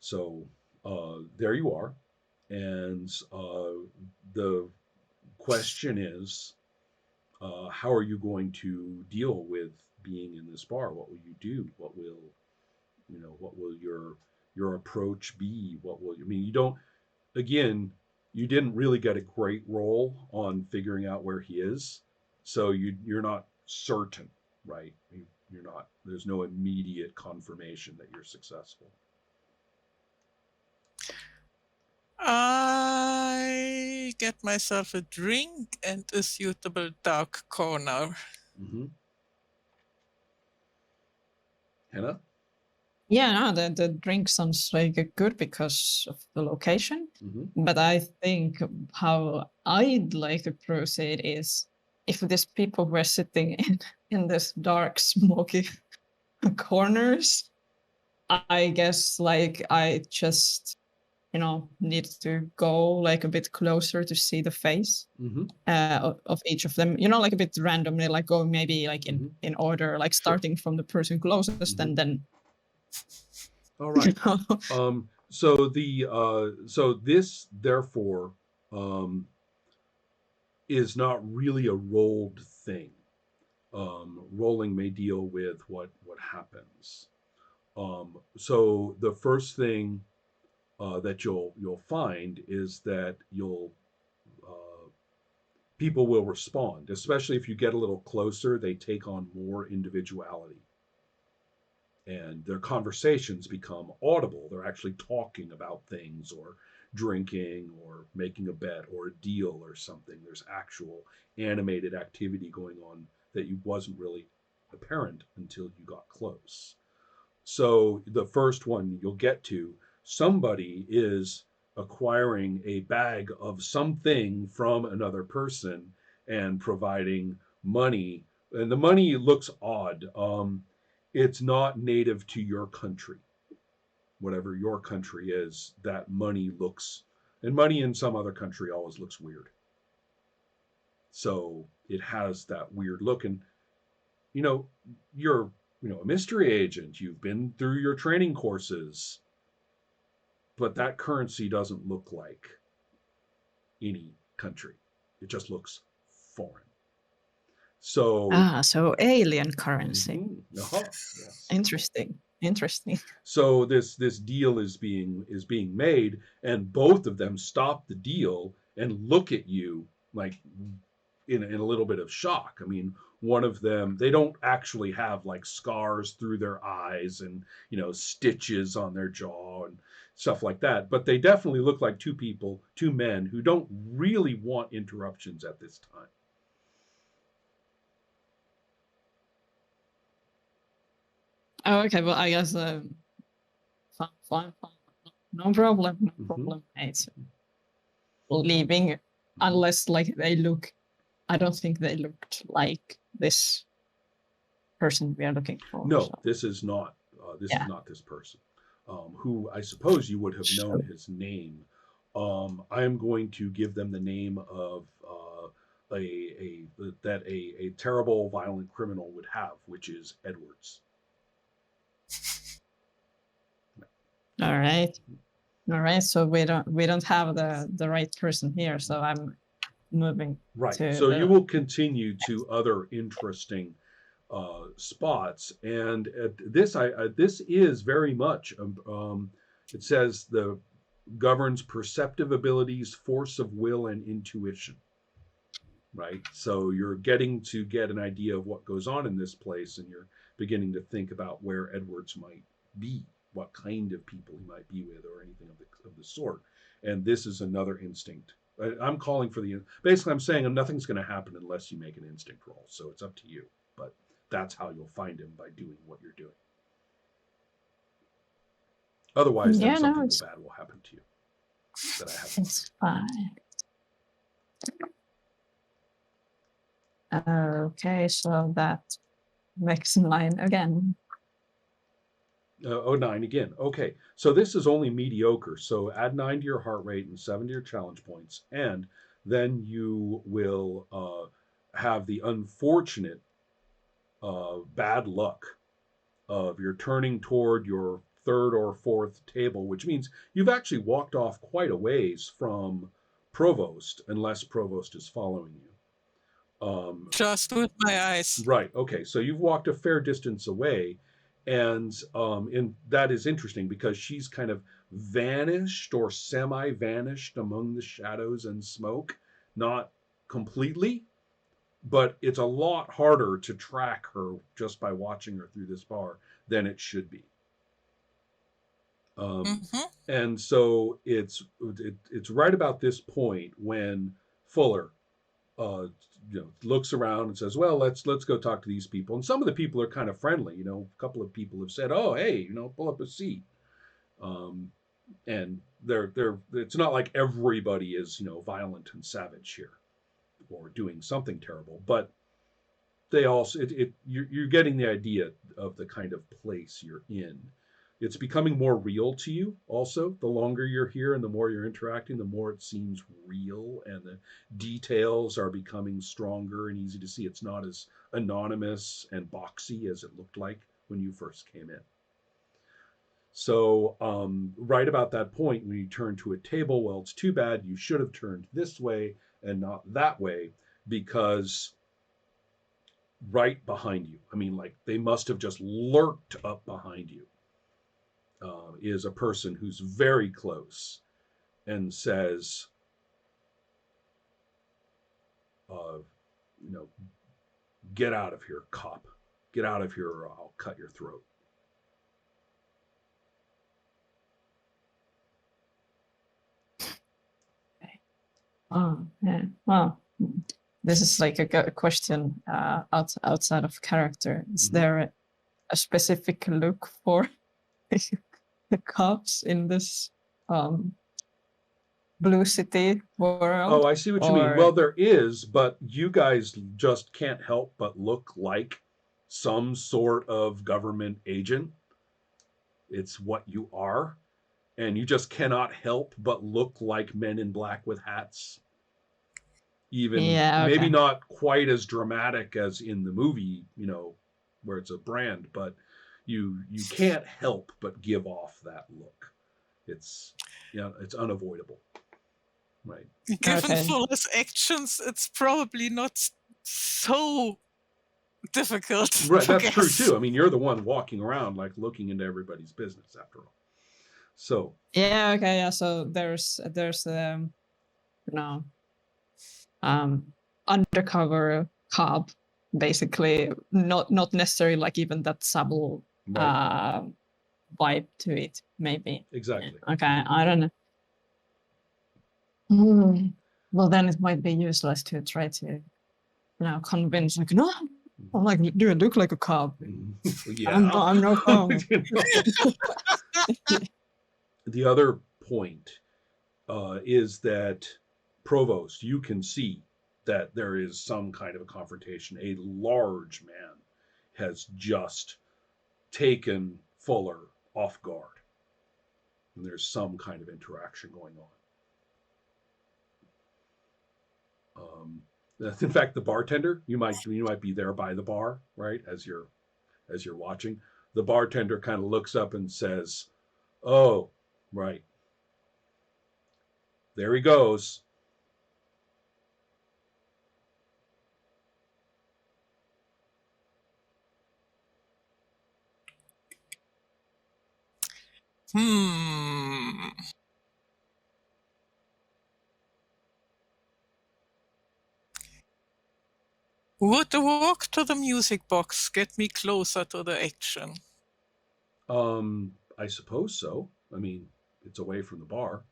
So there you are. And the question is, how are you going to deal with being in this bar? What will you do? What will your approach be? What will you I mean? You don't again. You didn't really get a great roll on figuring out where he is, so you're not certain, right? You're not. There's no immediate confirmation that you're successful. I get myself a drink and a suitable dark corner. Mm-hmm. Hannah. Yeah, no, the drink sounds like good because of the location. Mm-hmm. But I think how I'd like to proceed is if these people were sitting in this dark, smoky corners, I guess like I just need to go like a bit closer to see the face Mm-hmm. of each of them. Like a bit randomly, like going maybe like in order, like Sure. starting from the person closest, and then All right. So this therefore is not really a rolled thing. Rolling may deal with what happens. So the first thing that you'll find is that you'll people will respond, especially if you get a little closer. They take on more individuality, and their conversations become audible. They're actually talking about things or drinking or making a bet or a deal or something. There's actual animated activity going on that you wasn't really apparent until you got close. So the first one you'll get to, somebody is acquiring a bag of something from another person and providing money. And the money looks odd. It's not native to your country. Whatever your country is, that money looks, and money in some other country always looks weird. So it has that weird look. And you know, you're a mystery agent. You've been through your training courses, but that currency doesn't look like any country. It just looks foreign. So so alien currency. yes. Interesting. So this deal is being made, and both of them stop the deal and look at you like in a little bit of shock. I mean, one of them, they don't actually have like scars through their eyes and stitches on their jaw and stuff like that, but they definitely look like two men who don't really want interruptions at this time. Oh, okay, well, I guess fine. No problem. It's leaving unless like they look. I don't think they looked like this person we are looking for. No, so. this is not. This is not this person, who I suppose you would have known his name. I am going to give them the name of a terrible violent criminal would have, which is Edwards. All right. So we don't have the right person here. So I'm moving. Right. So you will continue to other interesting spots, and this this is very much. It says the governs perceptive abilities, force of will, and intuition. Right. So you're getting to get an idea of what goes on in this place, and you're beginning to think about where Edwards might be, what kind of people he might be with, or anything of the sort. And this is another instinct. I'm calling for basically I'm saying nothing's going to happen unless you make an instinct roll. So it's up to you. But that's how you'll find him, by doing what you're doing. Otherwise, then something bad will happen to you. That I have. It's fine. Okay, so that makes 9 again. 9 again. Okay, so this is only mediocre. So add 9 to your heart rate and 7 to your challenge points, and then you will have the unfortunate bad luck of you're turning toward your third or fourth table, which means you've actually walked off quite a ways from Provost, unless Provost is following you. Just with my eyes. Right. Okay. So you've walked a fair distance away, and that is interesting because she's kind of vanished or semi-vanished among the shadows and smoke, not completely, but it's a lot harder to track her just by watching her through this bar than it should be. And so it's right about this point when Fuller looks around and says, well, let's go talk to these people. And some of the people are kind of friendly. A couple of people have said, oh, hey, pull up a seat. And it's not like everybody is, violent and savage here or doing something terrible, but they also, you're getting the idea of the kind of place you're in. It's becoming more real to you also. The longer you're here and the more you're interacting, the more it seems real, and the details are becoming stronger and easy to see. It's not as anonymous and boxy as it looked like when you first came in. So right about that point, when you turn to a table, well, it's too bad you should have turned this way and not that way, because right behind you, they must have just lurked up behind you, is a person who's very close and says, get out of here, cop. Get out of here or I'll cut your throat. Oh, yeah. Well, this is like a question outside of character. Is there a specific look for the cops in this Blue City world? Oh, I see what you mean. Well, there is, but you guys just can't help but look like some sort of government agent. It's what you are. And you just cannot help but look like men in black with hats. Even maybe not quite as dramatic as in the movie, where it's a brand, but you can't help but give off that look. It's it's unavoidable. Right. Given Fuller's actions, it's probably not so difficult. Right, that's true too. You're the one walking around like looking into everybody's business after all. So so there's undercover cop, basically, not necessarily like even that subtle vibe to it, maybe. Exactly. Okay, I don't know. Well, then it might be useless to try to convince, like, no, I'm like, do I look like a cop? Yeah, I'm no cop. The other point is that Provost, you can see that there is some kind of a confrontation. A large man has just taken Fuller off guard, and there's some kind of interaction going on. In fact, the bartender, you might be there by the bar, right, as you're watching. The bartender kind of looks up and says, "Oh, right. There he goes." Would the walk to the music box get me closer to the action? I suppose so. It's away from the bar.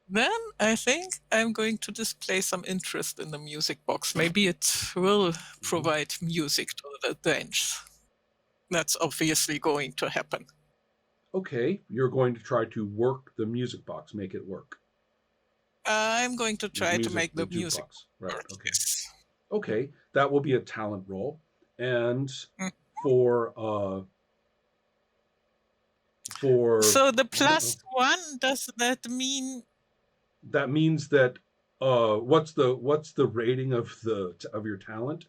Then I think I'm going to display some interest in the music box. Maybe it will provide music to the dance. That's obviously going to happen. Okay, you're going to try to work the music box, make it work. I'm going to try to make the music box. Right. Okay. Okay, that will be a talent roll, and for for So the +1, does that mean that means that what's the rating of your talent?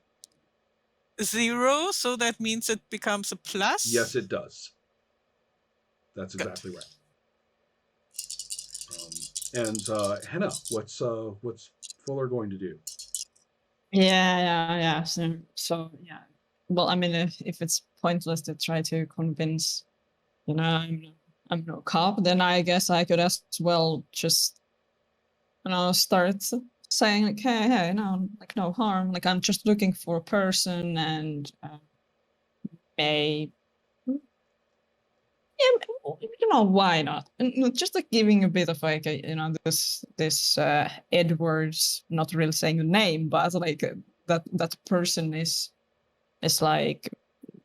0? So that means it becomes a plus? Yes, it does. That's Good. exactly right. And Henna, what's Fuller going to do? Yeah. So yeah. Well, I mean, if it's pointless to try to convince, I'm no cop, then I guess I could as well just, start saying like, hey, no, like no harm. Like I'm just looking for a person, and may, yeah, why not? And just like giving a bit of like, this Edwards, not really saying the name, but like that person is like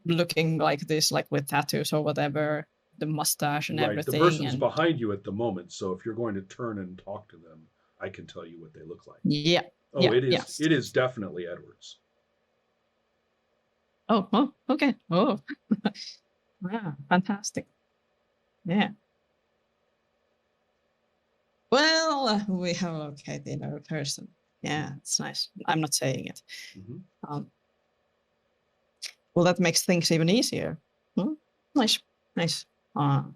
looking like this, like with tattoos or whatever, the mustache and Right. The everything, person's and behind you at the moment, so if you're going to turn and talk to them, I can tell you what they look like. yeah, Oh, it is. yes. It is definitely Edwards. Oh, okay. Oh, wow, fantastic. Yeah. Well, we have located our person. Yeah, it's nice. I'm not saying it. Mm-hmm. Well, that makes things even easier. Nice. Well,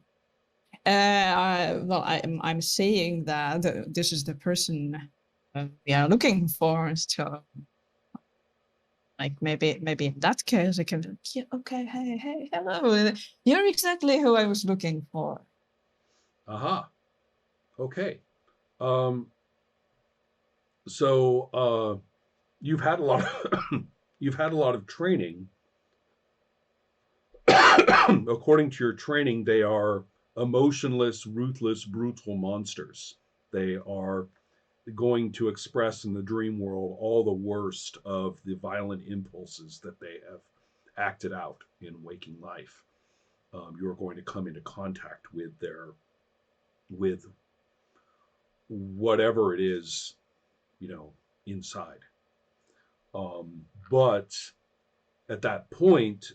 I'm saying that this is the person we are looking for. So, like maybe in that case, I can. Yeah, okay. Hey, hello. You're exactly who I was looking for. Aha. Okay. Um. So, you've had a lot of you've had a lot of training. According to your training, they are emotionless, ruthless, brutal monsters. They are going to express in the dream world all the worst of the violent impulses that they have acted out in waking life. You're going to come into contact with whatever it is, inside. But at that point,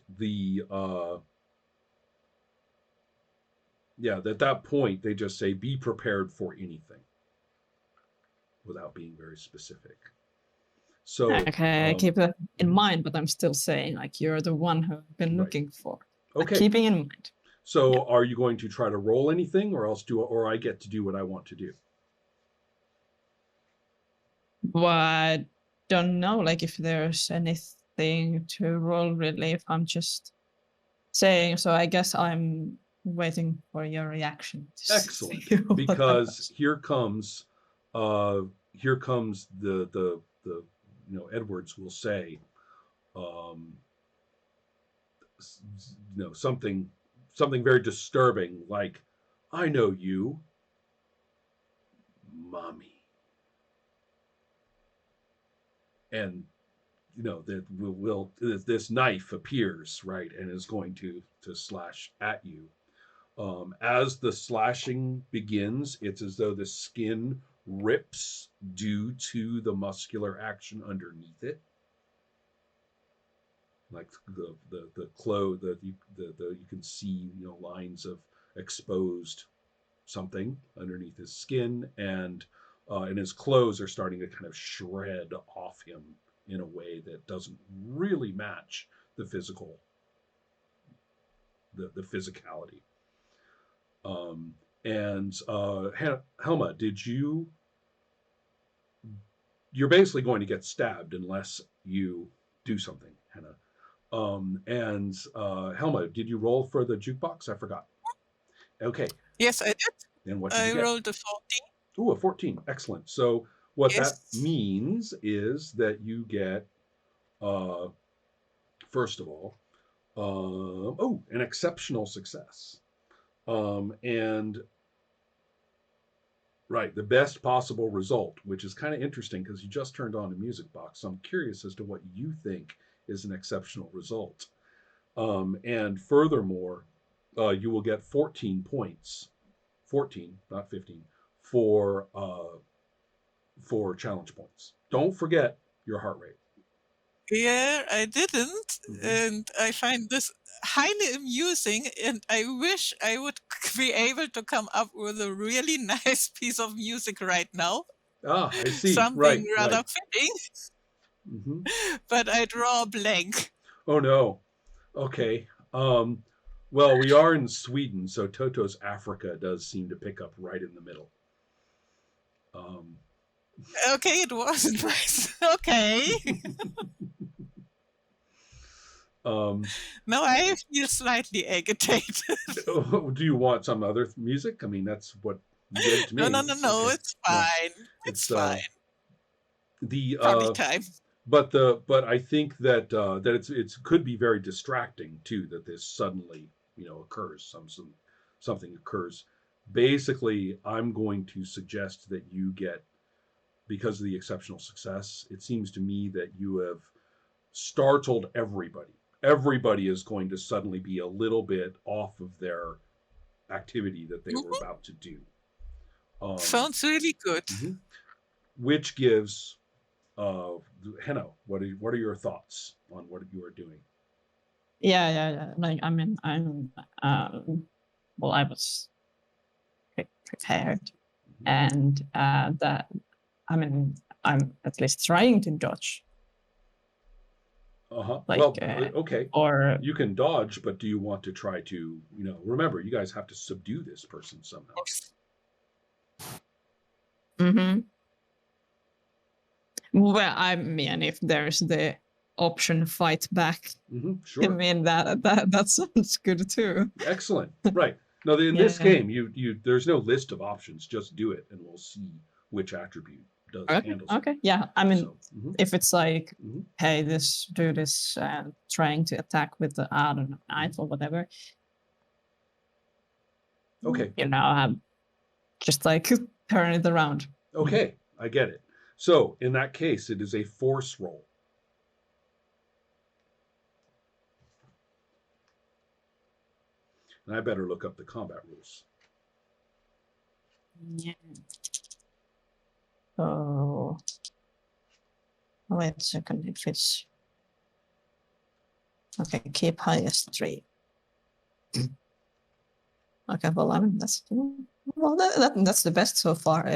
at that point they just say be prepared for anything without being very specific. So Okay, I keep that in mind, but I'm still saying like you're the one who I've been right. looking for. Okay. Keeping in mind. So yeah. Are you going to try to roll anything, or I get to do what I want to do? Well, I don't know, like if there's anything to roll really, if I'm just saying. So I guess I'm waiting for your reaction. Excellent, because here comes the Edwards will say, something very disturbing, like, I know you, mommy. And that this knife appears, right, and is going to slash at you. As the slashing begins, it's as though the skin rips due to the muscular action underneath it, like the clothes that you can see lines of exposed something underneath his skin, and his clothes are starting to kind of shred off him in a way that doesn't really match the physicality. And Helma, you're basically going to get stabbed unless you do something, Henna. And Helma, did you roll for the jukebox? I forgot. Okay. Yes, I did. And what did you get? I rolled a 14. Ooh, a 14. Excellent. So what that Yes. means is that you get, first of all, an exceptional success. And right, the best possible result, which is kind of interesting because you just turned on a music box. So I'm curious as to what you think is an exceptional result. And furthermore, you will get 14 points, 14, not 15, for challenge points. Don't forget your heart rate. Yeah, I didn't, Hmm. and I find this highly amusing, and I wish I would be able to come up with a really nice piece of music right now, Ah, I see. something Right, rather right. fitting, Hmm. but I draw a blank. Oh no. Okay. Well, we are in Sweden, so Toto's Africa does seem to pick up right in the middle. Um, Okay, it wasn't nice. Okay. um, Now I feel slightly agitated. do you want some other music? I mean, that's what you gave to No, me. no, no, It's no, okay. it's No, fine. It's it's fine. the Party time. but I think that that it's could be very distracting too that this suddenly occurs something occurs. Basically, I'm going to suggest that you get, because of the exceptional success, it seems to me that you have startled everybody. Everybody is going to suddenly be a little bit off of their activity that they were Mhm. about to do. Um, Sounds really good. mhm. Which gives uh, Henno, what are your thoughts on what you are doing? Yeah. Like, I mean, well, I was prepared, Mhm. and that, I mean, I'm at least trying to dodge, Uh-huh. like, Well, okay. or You can dodge, but do you want to try to, remember, you guys have to subdue this person somehow. mhm. Well, I mean, if there's the option fight back, I Sure. mean that sounds good too. Excellent. Right. Now, in this Yeah. game, there's no list of options. Just do it, and we'll see which attribute Okay. handles it. Okay. Yeah. I mean, So, mhm, if it's like, mhm, hey, this dude is trying to attack with the, I don't know, mhm. knife or whatever, Okay. I'm just like turn it around. Okay. I get it. So, in that case, it is a force roll. And I better look up the combat rules. Yeah. So wait a second. If it's okay, keep highest 3. Okay. Well, I mean, that's the best so far.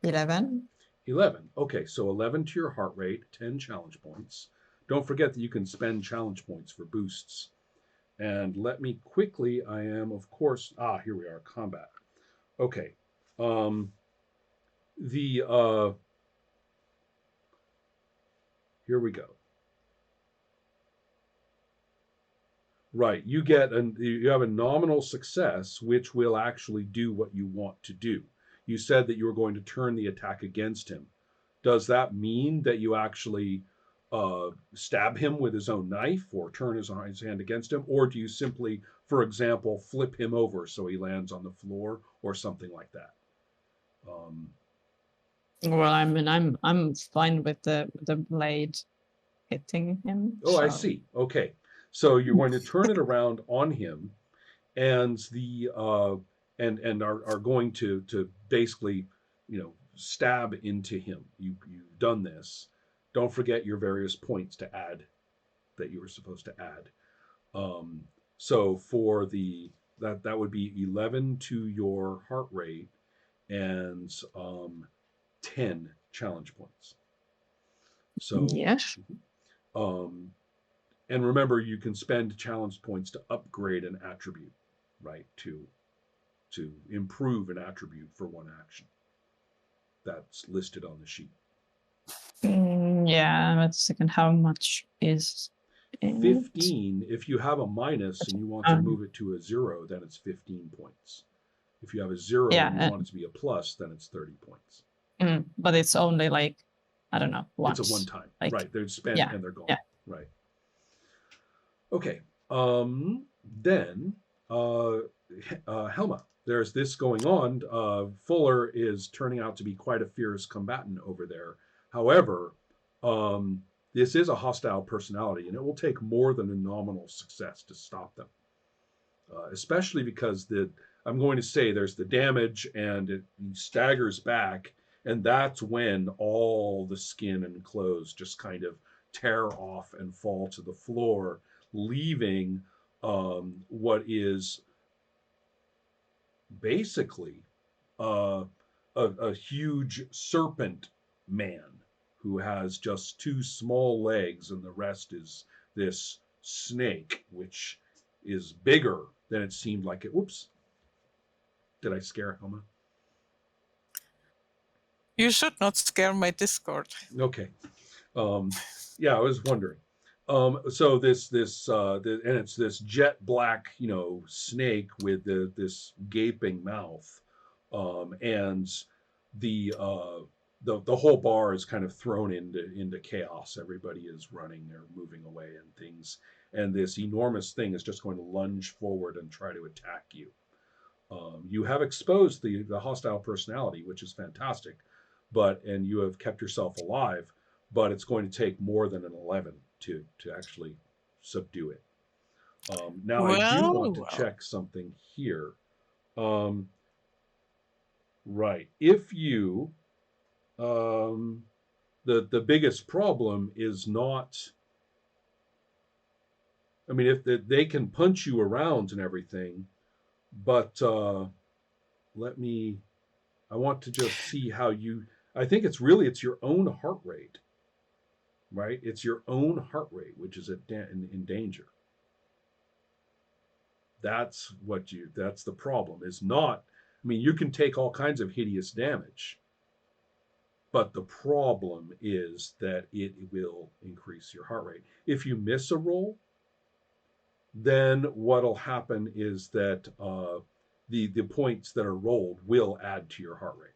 11. 11. Okay, so 11 to your heart rate, 10 challenge points. Don't forget that you can spend challenge points for boosts. And let me quickly, I am, of course, here we are, combat. Okay. Um, the, here we go. Right, you have a nominal success, which will actually do what you want to do. You said that you were going to turn the attack against him. Does that mean that you actually stab him with his own knife or turn his hand against him? Or do you simply, for example, flip him over so he lands on the floor or something like that? Um, Well, I mean, I'm fine with the blade hitting him. oh, I So see. Okay. So you're going to turn it around on him, and the and are going to basically stab into him. You've done this. Don't forget your various points to add that you were supposed to add. Um, so for that would be 11 to your heart rate and 10 challenge points. So yes. um, and remember, you can spend challenge points to upgrade an attribute, right? To improve an attribute for one action that's listed on the sheet. Yeah. Wait a second. How much is it? 15, if you have a minus and you want to Um, move it to a 0, then it's 15 points. If you have a 0 and you yeah. want it to be a plus, then it's 30 points. But it's only like, I don't know, It's a one once. time, Like, right? They're spent yeah. and they're gone, Yeah. right? Okay. Then Helma, there's this going on. Fuller is turning out to be quite a fierce combatant over there. However, um, this is a hostile personality, and it will take more than a nominal success to stop them. Especially because I'm going to say there's the damage, and it staggers back, and that's when all the skin and clothes just kind of tear off and fall to the floor, leaving what is basically uh, a huge serpent man who has just two small legs, and the rest is this snake, which is bigger than it seemed like it. Whoops. Did I scare Helma? You should not scare my Discord. Okay. Yeah, I was wondering. So and it's this jet black, snake with this gaping mouth, and the the whole bar is kind of thrown into chaos. Everybody is running, they're moving away, and things, and this enormous thing is just going to lunge forward and try to attack you. You have exposed the hostile personality, which is fantastic, and you have kept yourself alive, but it's going to take more than an 11 to actually subdue it. Now I do want to Well. check something here. Um, right, if you the biggest problem is not. I mean, if they can punch you around and everything, but let me. I want to just see how you. I think it's your own heart rate, right? It's your own heart rate which is in danger. That's the problem. Is not. I mean, you can take all kinds of hideous damage, but the problem is that it will increase your heart rate. If you miss a roll, then what'll happen is that the points that are rolled will add to your heart rate.